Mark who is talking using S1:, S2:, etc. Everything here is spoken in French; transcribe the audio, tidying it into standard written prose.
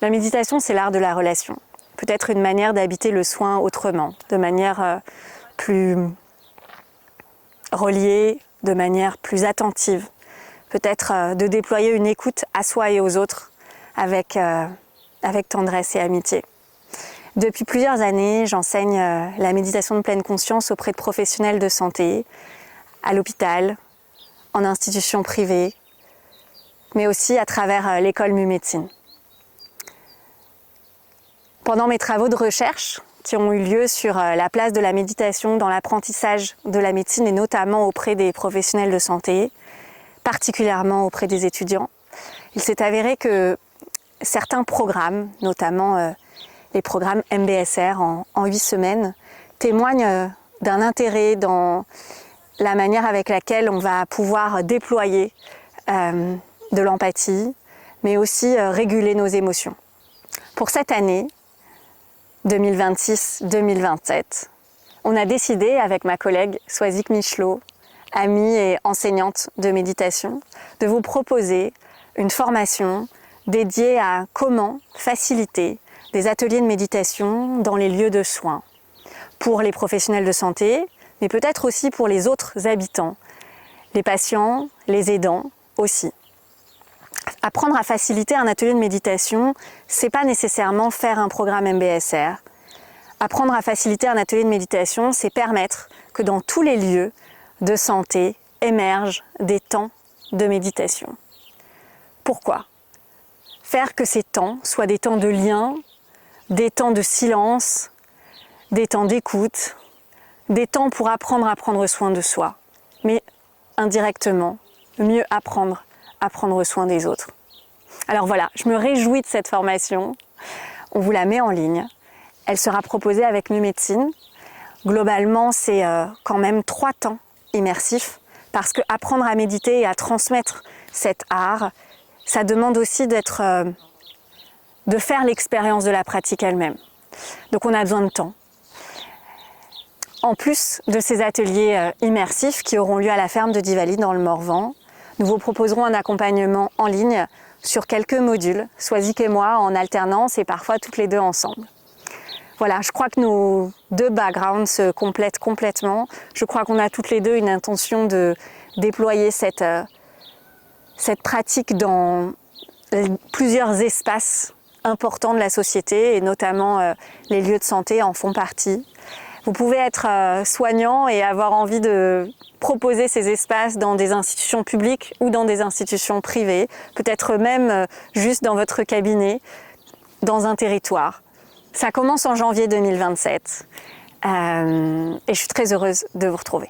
S1: La méditation, c'est l'art de la relation. Peut-être une manière d'habiter le soin autrement, de manière plus reliée, de manière plus attentive. Peut-être de déployer une écoute à soi et aux autres avec tendresse et amitié. Depuis plusieurs années, j'enseigne la méditation de pleine conscience auprès de professionnels de santé, à l'hôpital, en institutions privées, mais aussi à travers l'école Mu-Médecine. Pendant mes travaux de recherche qui ont eu lieu sur la place de la méditation dans l'apprentissage de la médecine et notamment auprès des professionnels de santé, particulièrement auprès des étudiants, il s'est avéré que certains programmes, notamment les programmes MBSR en 8 semaines, témoignent d'un intérêt dans la manière avec laquelle on va pouvoir déployer de l'empathie, mais aussi réguler nos émotions. Pour cette année, 2026-2027, on a décidé avec ma collègue Swazik Michelot, amie et enseignante de méditation, de vous proposer une formation dédiée à comment faciliter des ateliers de méditation dans les lieux de soins, pour les professionnels de santé, mais peut-être aussi pour les autres habitants, les patients, les aidants aussi. Apprendre à faciliter un atelier de méditation, c'est pas nécessairement faire un programme MBSR. Apprendre à faciliter un atelier de méditation, c'est permettre que dans tous les lieux de santé émergent des temps de méditation. Pourquoi? Faire que ces temps soient des temps de lien, des temps de silence, des temps d'écoute, des temps pour apprendre à prendre soin de soi, mais indirectement, mieux apprendre à prendre soin des autres. Alors voilà, je me réjouis de cette formation. On vous la met en ligne. Elle sera proposée avec Mu-Médecine. Globalement, c'est quand même 3 temps immersifs, parce que apprendre à méditer et à transmettre cet art, ça demande aussi de faire l'expérience de la pratique elle-même. Donc on a besoin de temps. En plus de ces ateliers immersifs qui auront lieu à la ferme de Divali dans le Morvan, nous vous proposerons un accompagnement en ligne sur quelques modules, Swazik et moi en alternance et parfois toutes les deux ensemble. Voilà, je crois que nos 2 backgrounds se complètent complètement. Je crois qu'on a toutes les deux une intention de déployer cette pratique dans plusieurs espaces importants de la société et notamment les lieux de santé en font partie. Vous pouvez être soignant et avoir envie de proposer ces espaces dans des institutions publiques ou dans des institutions privées, peut-être même juste dans votre cabinet, dans un territoire. Ça commence en janvier 2027 et je suis très heureuse de vous retrouver.